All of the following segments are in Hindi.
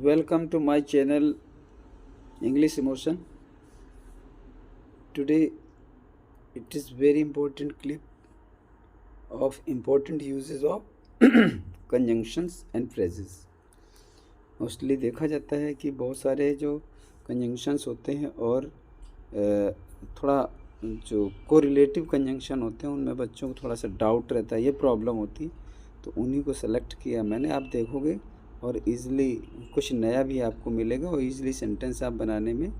Welcome to my channel English Emotion. Today it is very important clip of important uses of conjunctions and phrases. Mostly देखा जाता है कि बहुत सारे जो कंजंक्शंस होते हैं और थोड़ा जो कोरिलेटिव कंजंक्शन होते हैं उनमें बच्चों को थोड़ा सा डाउट रहता है, ये प्रॉब्लम होती, तो उन्हीं को सेलेक्ट किया मैंने। आप देखोगे और इजीली कुछ नया भी आपको मिलेगा और इजीली सेंटेंस आप बनाने में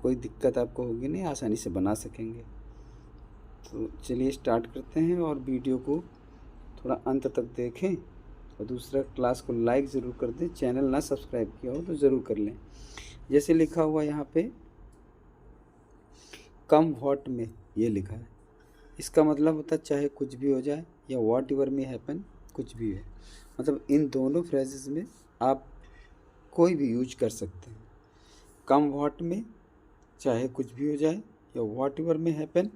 कोई दिक्कत आपको होगी नहीं, आसानी से बना सकेंगे। तो चलिए स्टार्ट करते हैं और वीडियो को थोड़ा अंत तक देखें और दूसरा क्लास को लाइक ज़रूर कर दें। चैनल ना सब्सक्राइब किया हो तो ज़रूर कर लें। जैसे लिखा हुआ यहाँ पे कम व्हाट में, ये लिखा है, इसका मतलब होता है चाहे कुछ भी हो जाए या व्हाट एवर में हैपन, कुछ भी है। मतलब इन दोनों फ्रेजेस में आप कोई भी यूज कर सकते हैं। कम व्हाट में चाहे कुछ भी हो जाए या व्हाट एवर में हैपन,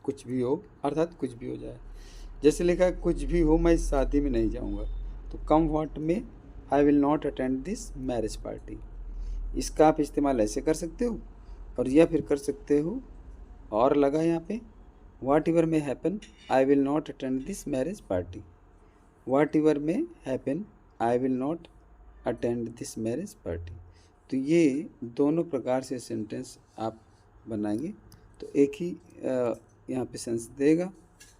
कुछ भी हो, अर्थात कुछ भी हो जाए। जैसे लिखा है कुछ भी हो मैं इस शादी में नहीं जाऊंगा, तो कम व्हाट में आई will not attend this marriage party. इसका आप इस्तेमाल ऐसे कर सकते हो और या फिर कर सकते हो और लगा यहाँ पे whatever may happen I will not attend this marriage party. Whatever may happen I will not attend this marriage party. तो ये दोनों प्रकार से सेंटेंस आप बनाएंगे तो एक ही यहाँ पे सेंस देगा।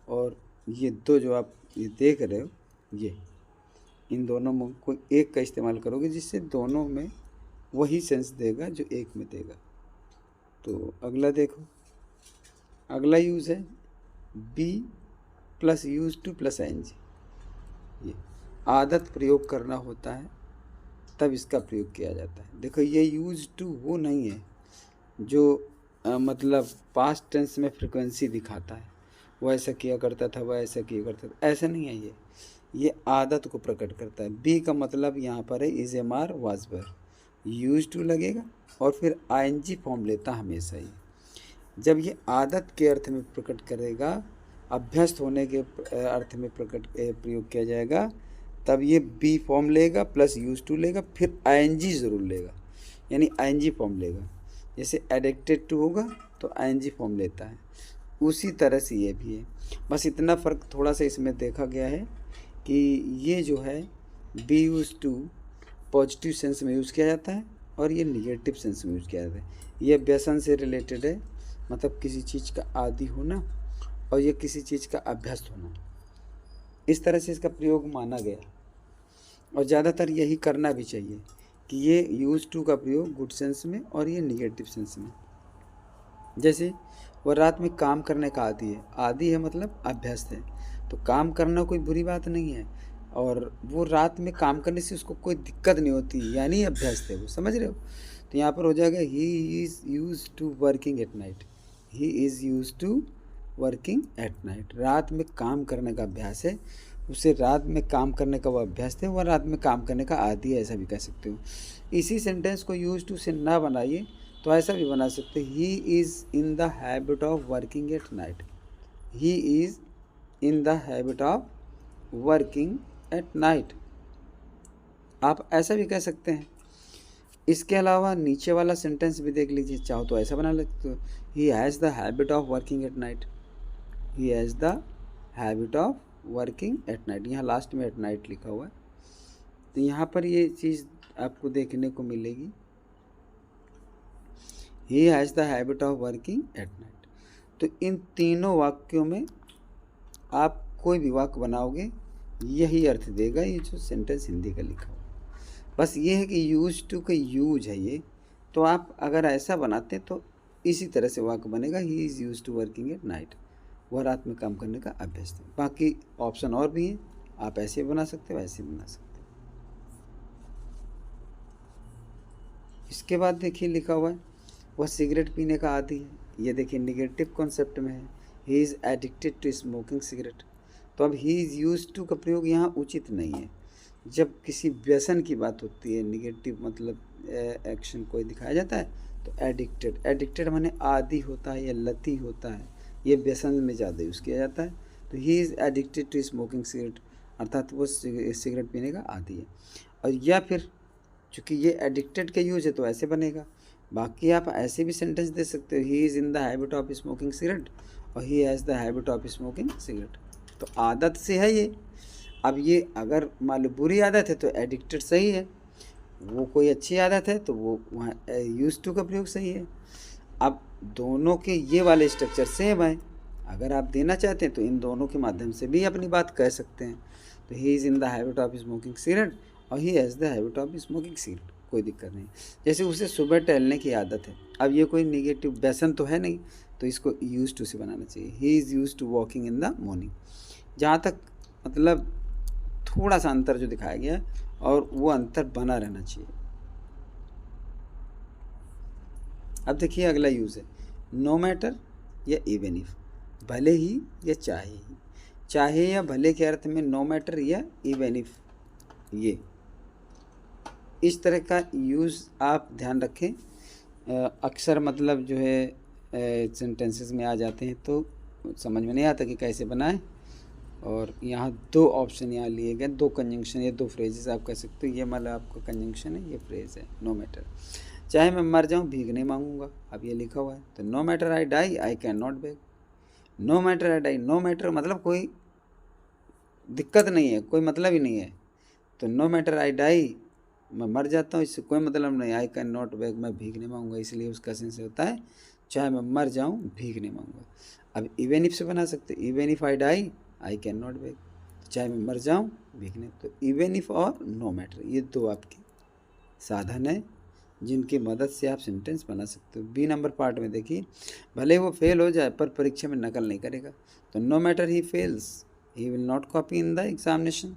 और ये दो जो आप ये देख रहे हो, ये इन दोनों में कोई एक का इस्तेमाल करोगे जिससे दोनों में वही सेंस देगा जो एक में देगा। तो अगला देखो, अगला यूज़ है be plus used to plus ING। ये आदत प्रयोग करना होता है तब इसका प्रयोग किया जाता है। देखो ये यूज टू वो नहीं है जो मतलब पास्ट टेंस में फ्रिक्वेंसी दिखाता है, वो ऐसा किया करता था, वह ऐसा किया करता था, ऐसा नहीं है। ये आदत को प्रकट करता है। बी का मतलब यहाँ पर है is am are was were, used to लगेगा और फिर ING फॉर्म लेता हमेशा ही। जब ये आदत के अर्थ में प्रकट करेगा, अभ्यस्त होने के अर्थ में प्रयोग किया जाएगा, तब ये बी फॉर्म लेगा प्लस यूज टू लेगा, फिर ING ज़रूर लेगा, यानी ING फॉर्म लेगा। जैसे एडिक्टेड टू होगा तो ING फॉर्म लेता है, उसी तरह से ये भी है। बस इतना फ़र्क थोड़ा सा इसमें देखा गया है कि ये जो है be used to positive sense में यूज़ किया जाता है और ये निगेटिव सेंस में यूज़ किया जाता है। ये व्यसन से रिलेटेड है, मतलब किसी चीज़ का आदी होना और ये किसी चीज़ का अभ्यस्त होना, इस तरह से इसका प्रयोग माना गया। और ज़्यादातर यही करना भी चाहिए कि ये यूज टू का प्रयोग गुड सेंस में और ये निगेटिव सेंस में। जैसे वह रात में काम करने का आदी है, आदी है मतलब अभ्यस्त है, तो काम करना कोई बुरी बात नहीं है और वो रात में काम करने से उसको कोई दिक्कत नहीं होती, यानी अभ्यस्त है वो, समझ रहे हो। तो यहाँ पर हो जाएगा he is used to working at night, he is used to working at night. रात में काम करने का अभ्यास है, उसे रात में काम करने का वो अभ्यास है, वह रात में काम करने का आदी है, ऐसा भी कह सकते हो। इसी सेंटेंस को यूज टू से ना बनाइए तो ऐसा भी बना सकते, ही is in the habit of working at night, he is in the habit of working at night, आप ऐसा भी कह सकते हैं। इसके अलावा नीचे वाला सेंटेंस भी देख लीजिए, चाहो तो ऐसा बना लेते हो, ही has the habit of working at night, he has the habit of working at night. यहाँ लास्ट में एट नाइट लिखा हुआ है, तो यहाँ पर ये चीज़ आपको देखने को मिलेगी, ही has the habit of working at night. तो इन तीनों वाक्यों में आप कोई भी वाक्य बनाओगे यही अर्थ देगा, ये जो सेंटेंस हिंदी का लिखा हुआ। बस ये है कि यूज टू का यूज है ये, तो आप अगर ऐसा बनाते तो इसी तरह से वाक्य बनेगा, he is used to working at night, वह रात में काम करने का अभ्यस्त है। बाकी ऑप्शन और भी हैं, आप ऐसे बना सकते हो, ऐसे बना सकते हो। इसके बाद देखिए लिखा हुआ है वह सिगरेट पीने का आदी है, ये देखिए निगेटिव कॉन्सेप्ट में है, he is addicted to smoking cigarette. तो अब ही इज़ यूज टू का प्रयोग यहाँ उचित नहीं है। जब किसी व्यसन की बात होती है, निगेटिव मतलब एक्शन कोई दिखाया जाता है, तो एडिक्टेड, एडिक्टेड माने आदी होता है या लती होता है, ये व्यसन में ज़्यादा यूज़ किया जाता है। तो he is addicted to smoking cigarette, अर्थात वो सिगरेट पीने का आदी है। और या फिर क्योंकि ये एडिक्टेड का यूज है तो ऐसे बनेगा। बाकी आप ऐसे भी सेंटेंस दे सकते हो, he is in the habit of smoking cigarette और he has the habit of smoking cigarette. तो आदत से है ये। अब ये अगर मान लो बुरी आदत है तो एडिक्टेड सही है, वो कोई अच्छी आदत है तो वो वहाँ यूज टू का प्रयोग सही है। अब दोनों के ये वाले स्ट्रक्चर सेम है, अगर आप देना चाहते हैं तो इन दोनों के माध्यम से भी अपनी बात कह सकते हैं। तो he is in the habit of smoking cigarette और he has the habit of smoking cigarette, कोई दिक्कत नहीं। जैसे उसे सुबह टहलने की आदत है, अब ये कोई निगेटिव व्यसन तो है नहीं, तो इसको यूज टू से बनाना चाहिए। He is used to walking in the morning. जहाँ तक मतलब थोड़ा सा अंतर जो दिखाया गया और वो अंतर बना रहना चाहिए। अब देखिए अगला यूज़ है नो मैटर या इवन इफ, भले ही या चाहे ही। चाहे या भले के अर्थ में नो मैटर या इवन इफ, ये इस तरह का यूज़ आप ध्यान रखें। अक्सर मतलब जो है सेंटेंसेस में आ जाते हैं तो समझ में नहीं आता कि कैसे बनाएं। और यहाँ दो ऑप्शन यहाँ लिए गए, दो कंजंक्शन या दो फ्रेजेस आप कह सकते हो। ये मतलब आपका कंजंक्शन है, ये फ्रेज है नो मैटर। चाहे मैं मर जाऊँ भीख नहीं मांगूंगा, अब ये लिखा हुआ है। तो no matter I die I can not beg. No matter I die, no matter मतलब कोई दिक्कत नहीं है, कोई मतलब ही नहीं है। तो नो मैटर आई डाई, मैं मर जाता हूँ, इससे कोई मतलब नहीं। आई कैन नॉट बेग, मैं भीख नहीं मांगूंगा, इसलिए उसका सेंस होता है चाहे मैं मर जाऊँ भीख नहीं मांगूंगा। अब इवन इफ से बना सकते, even if I die I can not beg, चाहे मैं मर जाऊँ भीख नहीं। तो इवन इफ और नो मैटर, ये दो आपके साधन है जिनकी मदद से आप सेंटेंस बना सकते हो। बी नंबर पार्ट में देखिए, भले वो फेल हो जाए पर परीक्षा में नकल नहीं करेगा। तो no matter he fails he will not copy in the examination,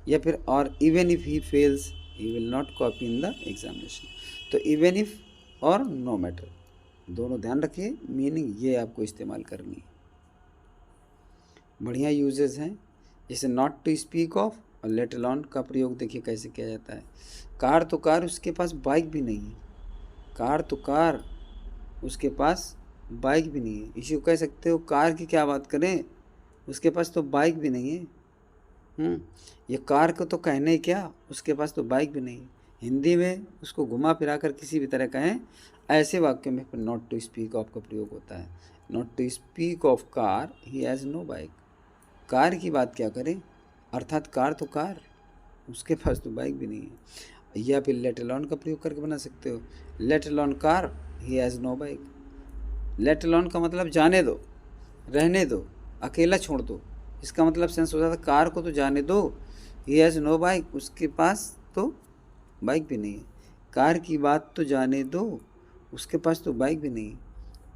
या फिर और even if he fails he will not copy in the examination. तो इवन इफ और नो मैटर दोनों ध्यान रखिए, मीनिंग ये आपको इस्तेमाल करनी है। बढ़िया यूजेस हैं, जैसे नॉट टू स्पीक ऑफ और लेट अलोन का प्रयोग देखिए कैसे किया जाता है। कार तो कार, उसके पास बाइक भी नहीं है। कार तो कार, उसके पास बाइक भी नहीं है। इसी को कह सकते हो कार की क्या बात करें, उसके पास तो बाइक भी नहीं है। ये कार को तो कहने ही क्या, उसके पास तो बाइक भी नहीं है। हिंदी में उसको घुमा फिरा कर किसी भी तरह कहें, ऐसे वाक्यों में नॉट टू स्पीक ऑफ का प्रयोग होता है। Not to speak of car he has no bike, car की बात क्या करें, अर्थात कार तो कार, उसके पास तो बाइक भी नहीं है। या फिर लेट अलोन का प्रयोग करके बना सकते हो, let alone car he has no bike. Let alone का मतलब जाने दो, रहने दो, अकेला छोड़ दो। इसका मतलब सेंस हो जाता है कार को तो जाने दो, ही हैज़ नो बाइक, उसके पास तो बाइक भी नहीं है। कार की बात तो जाने दो, उसके पास तो बाइक भी नहीं है।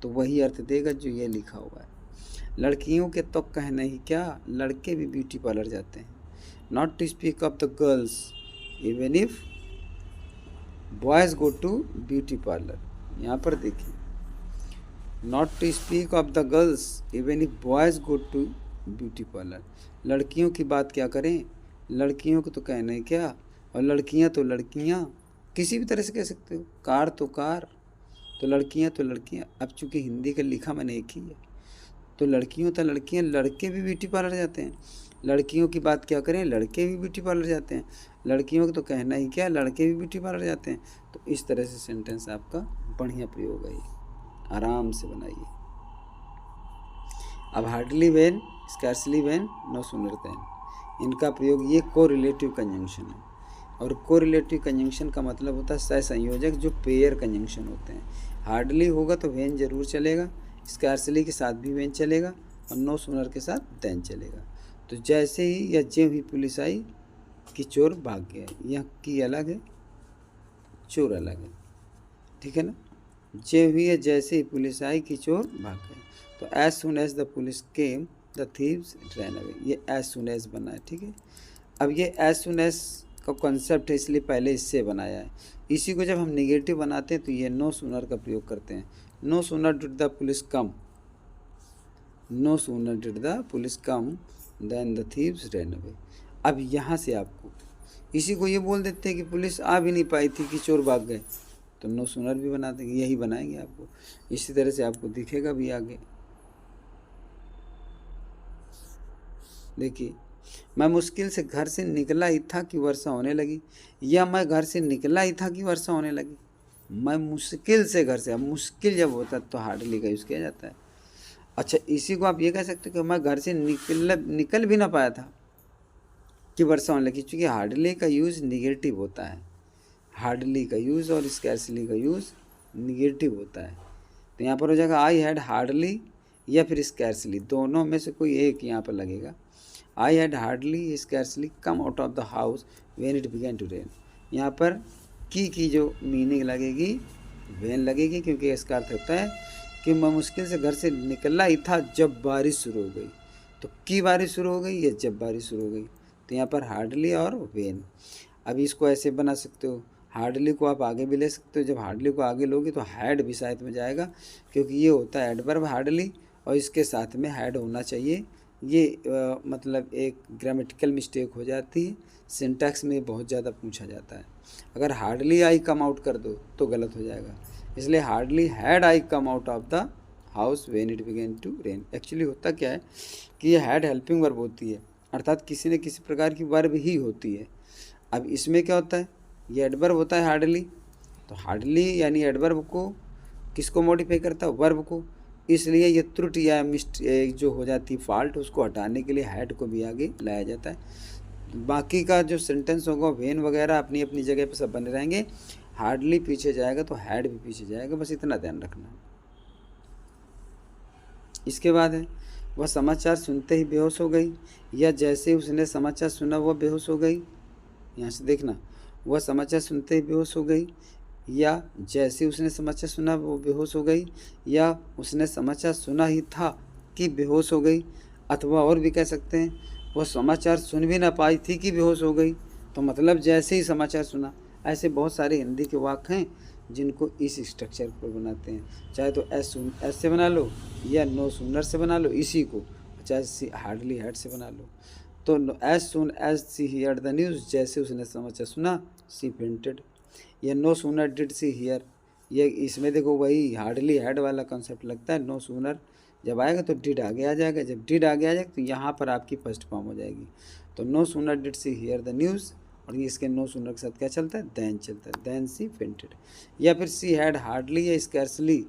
तो वही अर्थ देगा जो ये लिखा हुआ है। लड़कियों के तो कहना ही क्या, लड़के भी ब्यूटी पार्लर जाते हैं। Not to speak of the girls even if boys go to beauty parlour. यहाँ पर देखिए, not to speak of the girls even if boys go to beauty parlour. लड़कियों की बात क्या करें, लड़कियों को तो कहना ही क्या, और लड़कियाँ तो लड़कियाँ, किसी भी तरह से कह सकते हो। कार तो कार, तो लड़कियाँ तो लड़कियाँ। अब चूँकि हिंदी का लिखा मैंने एक ही है, तो लड़कियों तो लड़कियाँ, लड़के भी ब्यूटी पार्लर जाते हैं। लड़कियों की बात क्या करें, लड़के भी ब्यूटी पार्लर जाते हैं। लड़कियों को तो कहना ही क्या, लड़के भी ब्यूटी पार्लर जाते हैं। तो इस तरह से सेंटेंस आपका बढ़िया प्रयोग है, आराम से बनाइए। अब hardly when, scarcely when, no sooner than, इनका प्रयोग ये कोरिलेटिव कंजंक्शन है। और कोरिलेटिव कंजंक्शन का मतलब होता है सहसंयोजक जो पेयर कंजंक्शन होते हैं। हार्डली होगा तो वेन जरूर चलेगा, स्कैर्सली के साथ भी वेन चलेगा, और नो सूनर के साथ देन चलेगा। तो जैसे ही या ज्यों ही पुलिस आई कि चोर भाग गया, यह की अलग है, चोर अलग है, ठीक है ना। ज्यों ही या जैसे ही पुलिस आई कि चोर भाग गए। तो as soon as the police came the thieves ran away, ये एज सुन एज बना है, ठीक है। अब ये एज सुन एज का कॉन्सेप्ट है, इसलिए पहले इससे बनाया है। इसी को जब हम नेगेटिव बनाते हैं तो ये नो सूनर का प्रयोग करते हैं। No sooner did the police come, no sooner did the police come than the thieves ran away. अब यहाँ से आपको इसी को ये बोल देते हैं कि पुलिस आ भी नहीं पाई थी कि चोर भाग गए, तो नो सूनर भी बना देंगे, यही बनाएंगे आपको। इसी तरह से आपको दिखेगा भी आगे। देखिए, मैं मुश्किल से घर से निकला ही था कि वर्षा होने लगी, या मैं घर से निकला ही था कि वर्षा होने लगी। मैं मुश्किल से घर से, अब मुश्किल जब होता है तो हार्डली का यूज़ किया जाता है। अच्छा, इसी को आप ये कह सकते हो कि मैं घर से निकल भी ना पाया था कि वर्षा होने लगी, क्योंकि हार्डली का यूज़ निगेटिव होता है। हार्डली का यूज़ और स्कैर्सली का यूज़ निगेटिव होता है। तो यहाँ पर हो जाएगा आई हैड हार्डली या फिर स्कैर्सली, दोनों में से कोई एक यहाँ पर लगेगा। I had hardly scarcely come out of the house when it began to rain. यहाँ पर की जो मीनिंग लगेगी व्हेन लगेगी, क्योंकि इसका अर्थ होता है कि मैं मुश्किल से घर से निकला ही था जब बारिश शुरू हो गई। तो की बारिश शुरू हो गई या जब बारिश शुरू हो गई, तो यहाँ पर हार्डली और व्हेन। अभी इसको ऐसे बना सकते हो, हार्डली को आप आगे भी ले सकते हो। जब हार्डली को आगे लोगे तो हैड भी साथ में जाएगा, क्योंकि ये होता है एडवर्ब हार्डली और इसके साथ में हैड होना चाहिए। ये मतलब एक ग्रामेटिकल मिस्टेक हो जाती है, सिंटैक्स में बहुत ज़्यादा पूछा जाता है। अगर हार्डली आई कम आउट कर दो तो गलत हो जाएगा, इसलिए hardly had I come out of the house when it began to rain. Actually होता क्या है कि ये हैड हेल्पिंग वर्ब होती है, अर्थात किसी न किसी प्रकार की वर्ब ही होती है। अब इसमें क्या होता है, ये एडवर्ब होता है हार्डली, तो हार्डली यानी एडवर्ब को किसको मॉडिफाई करता है, वर्ब को। इसलिए ये त्रुटि या मिस्टेक जो हो जाती है फॉल्ट, उसको हटाने के लिए हैड को भी आगे लाया जाता है। बाकी का जो सेंटेंस होगा वेन वगैरह अपनी अपनी जगह पर सब बने रहेंगे, हार्डली पीछे जाएगा तो हैड भी पीछे जाएगा, बस इतना ध्यान रखना। इसके बाद है वह समाचार सुनते ही बेहोश हो गई, या जैसे उसने समाचार सुना वह बेहोश हो गई। यहाँ से देखना, वह समाचार सुनते ही बेहोश हो गई, या जैसे उसने समाचार सुना वो बेहोश हो गई, या उसने समाचार सुना ही था कि बेहोश हो गई। अथवा और भी कह सकते हैं वह समाचार सुन भी ना पाई थी कि बेहोश हो गई, तो मतलब जैसे ही समाचार सुना। ऐसे बहुत सारे हिंदी के वाक्य हैं जिनको इस स्ट्रक्चर पर बनाते हैं, चाहे तो एस से बना लो या नो सूनर से बना लो इसी को, चाहे हार्डली हैड से बना लो। तो as soon as she hear the news, जैसे उसने समाचार सुना सी फेंटेड, या no sooner did she hear. ये इसमें देखो वही हार्डली हैड वाला कॉन्सेप्ट लगता है। नो सूनर जब आएगा तो डिड आगे आ जाएगा, जब डिड आगे आ जाएगा तो यहाँ पर आपकी फर्स्ट फॉर्म हो जाएगी। तो no sooner did she hear the news, और ये इसके नो सूनर के साथ क्या चलता है, दैन चलता है, दैन सी फेंटेड। या फिर सी हैड हार्डली या स्कैर्सली,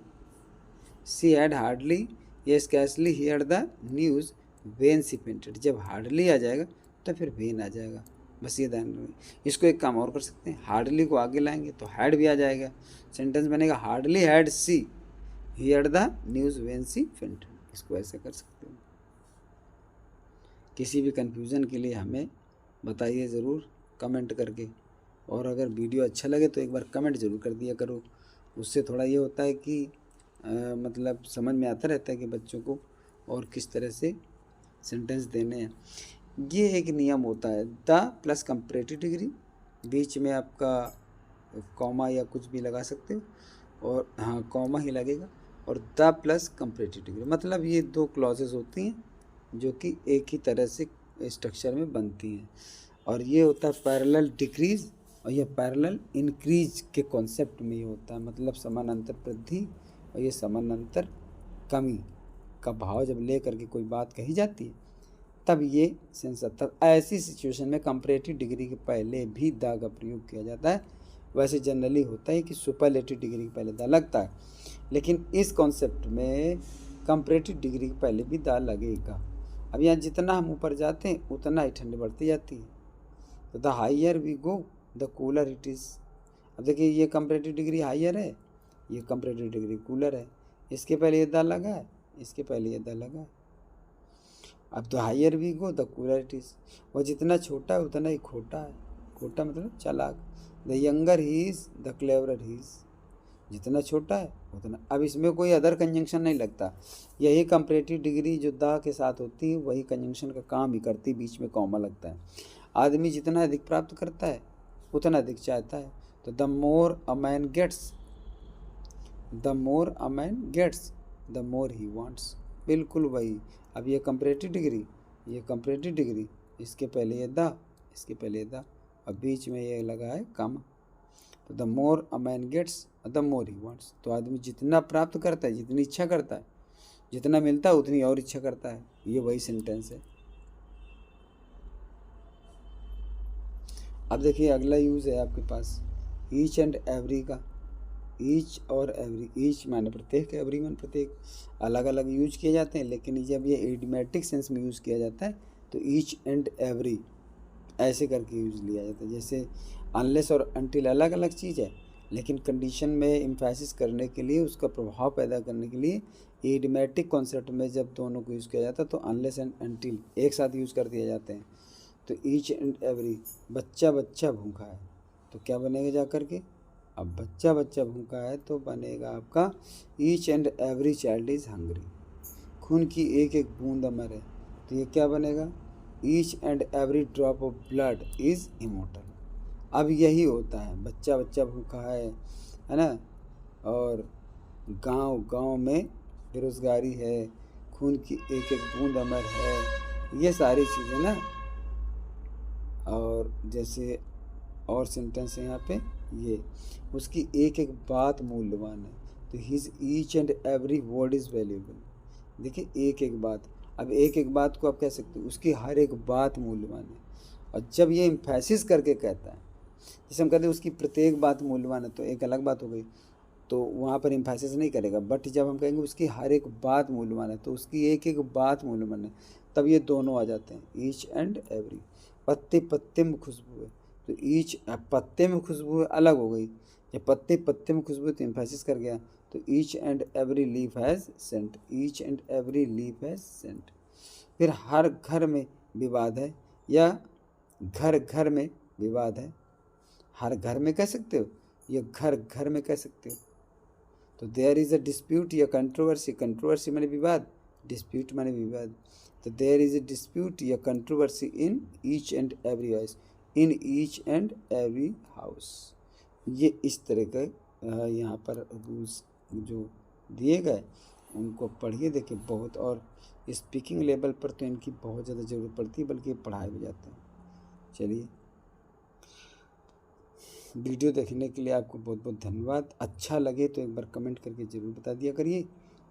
सी हैड हार्डली या scarcely hear the news when she fainted. जब हार्डली आ जाएगा तो फिर वेन आ जाएगा, बस ये ध्यान रखें। इसको एक काम और कर सकते हैं, हार्डली को आगे लाएंगे तो हैड भी आ जाएगा, सेंटेंस बनेगा hardly had she hear the news when she fainted. इसको ऐसे कर सकते हैं। किसी भी कन्फ्यूज़न के लिए हमें बताइए ज़रूर कमेंट करके, और अगर वीडियो अच्छा लगे तो एक बार कमेंट ज़रूर कर दिया करो, उससे थोड़ा ये होता है कि मतलब समझ में आता रहता है कि बच्चों को और किस तरह से सेंटेंस देने हैं। ये एक नियम होता है, द प्लस कंपैरेटिव डिग्री, बीच में आपका कॉमा या कुछ भी लगा सकते हो, और हाँ कॉमा ही लगेगा, और द प्लस कंपैरेटिव डिग्री, मतलब ये दो क्लॉजेज होती हैं जो कि एक ही तरह से स्ट्रक्चर में बनती हैं। और ये होता है पैरेलल डिक्रीज, और यह पैरेलल इंक्रीज के कॉन्सेप्ट में ये होता है, मतलब समानांतर वृद्धि और ये समानांतर कमी का भाव जब ले करके कोई बात कही जाती है तब ये सेंस आता है। ऐसी सिचुएशन में कंपैरेटिव डिग्री के पहले भी द का प्रयोग किया जाता है। वैसे जनरली होता है कि सुपरलेटिव डिग्री के पहले द लगता है, लेकिन इस कॉन्सेप्ट में कंपैरेटिव डिग्री के पहले भी द लगेगा। अब यहाँ जितना हम ऊपर जाते हैं उतना ही ठंड बढ़ती जाती है, तो the higher we go the cooler it is. अब देखिए ये कंपैरेटिव डिग्री हाइयर है, ये कंपैरेटिव डिग्री कूलर है, इसके पहले ये द लगा है, इसके पहले ये द लगा है। अब the higher we go the cooler it is, वह जितना छोटा है उतना ही खोटा है, खोटा मतलब चालाक। The younger he is the cleverer he is, जितना छोटा है उतना। अब इसमें कोई अदर कंजंक्शन नहीं लगता, यही कंपैरेटिव डिग्री जो द के साथ होती है वही कंजंक्शन का काम ही करती है, बीच में कॉमा लगता है। आदमी जितना अधिक प्राप्त करता है उतना अधिक चाहता है, तो the more a man gets, the more a man gets the more he wants, बिल्कुल वही। अब ये कंपैरेटिव डिग्री, ये कंपैरेटिव डिग्री, इसके पहले ये द, इसके पहले ये द, अब बीच में ये लगा है कम। तो the more a man gets the more he wants, तो आदमी जितना प्राप्त करता है, जितनी इच्छा करता है, जितना मिलता है उतनी और इच्छा करता है, ये वही सेंटेंस है। अब देखिए अगला यूज़ है आपके पास ईच एंड एवरी का। ईच और एवरी, ईच माने प्रत्येक, एवरी मान प्रत्येक, अलग अलग यूज किए जाते हैं, लेकिन जब ये इडियोमैटिक सेंस में यूज़ किया जाता है तो ईच एंड एवरी ऐसे करके यूज लिया जाता है। जैसे अनलेस और अनटिल अलग अलग चीज़ है, लेकिन कंडीशन में इम्फेसिस करने के लिए, उसका प्रभाव पैदा करने के लिए इडियोमैटिक कॉन्सेप्ट में जब दोनों को यूज़ किया जाता है तो अनलेस एंड अनटिल एक साथ यूज़ कर दिए जाते हैं। तो ईच एंड एवरी, बच्चा बच्चा भूखा है तो क्या बनेगा जा कर के, अब बच्चा बच्चा भूखा है तो बनेगा आपका each and every child is hungry. खून की एक एक बूंद अमर है तो ये क्या बनेगा, each and every drop of blood is immortal. अब यही होता है, बच्चा बच्चा भूखा है ना, और गांव गांव में बेरोज़गारी है, खून की एक एक बूंद अमर है, ये सारी चीज़ें ना। और जैसे और सेंटेंस है यहाँ पे, ये उसकी एक एक बात मूल्यवान है तो his each and every word is valuable. देखिए एक एक बात, अब एक एक बात को आप कह सकते हो उसकी हर एक बात मूल्यवान है। और जब ये इम्फेसिस करके कहता है, जैसे हम कहते हैं उसकी प्रत्येक बात मूल्यवान है तो एक अलग बात हो गई, तो वहाँ पर इम्फेसिस नहीं करेगा। बट जब हम कहेंगे उसकी हर एक बात मूल्यवान है तो उसकी एक एक बात मूल्यवान है, तब ये दोनों आ जाते हैं, ईच एंड एवरी। पत्ते पत्ते में खुशबू है तो ईच, पत्ते में खुशबू अलग हो गई, जब पत्ते पत्ते में खुशबू तो इम्फेसिस कर गया, तो each and every leaf has scent, each and every leaf has scent. फिर हर घर में विवाद है, या घर घर में विवाद है, हर घर में कह सकते हो या घर घर में कह सकते हो। तो देयर इज़ अ डिस्प्यूट या कंट्रोवर्सी, कंट्रोवर्सी माने विवाद, डिस्प्यूट माने विवाद। तो देयर इज़ अ डिस्प्यूट या controversy in each and every house, in each and every house. ये इस तरह का यहाँ पर रूल्स जो दिए गए उनको पढ़िए, देखिए बहुत। और स्पीकिंग लेवल पर तो इनकी बहुत ज़्यादा ज़रूरत पड़ती है, बल्कि पढ़ाए भी जाते हैं। चलिए, वीडियो देखने के लिए आपको बहुत बहुत धन्यवाद। अच्छा लगे तो एक बार कमेंट करके ज़रूर बता दिया करिए।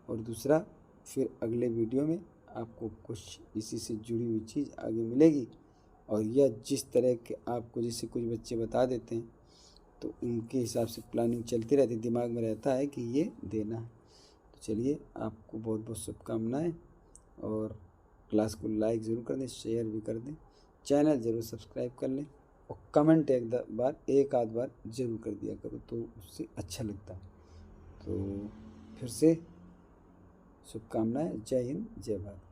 और दूसरा, फिर अगले वीडियो में आपको कुछ इसी से जुड़ी हुई चीज़ आगे मिलेगी। और यह जिस तरह के आपको जैसे कुछ बच्चे बता देते हैं तो उनके हिसाब से प्लानिंग चलती रहती, दिमाग में रहता है कि ये देना है। तो चलिए, आपको बहुत बहुत शुभकामनाएँ। और क्लास को लाइक ज़रूर कर दें, शेयर भी कर दें, चैनल ज़रूर सब्सक्राइब कर लें, और कमेंट एक आध बार ज़रूर कर दिया करो तो उससे अच्छा लगता है। तो फिर से शुभकामनाएँ। जय हिंद, जय भारत।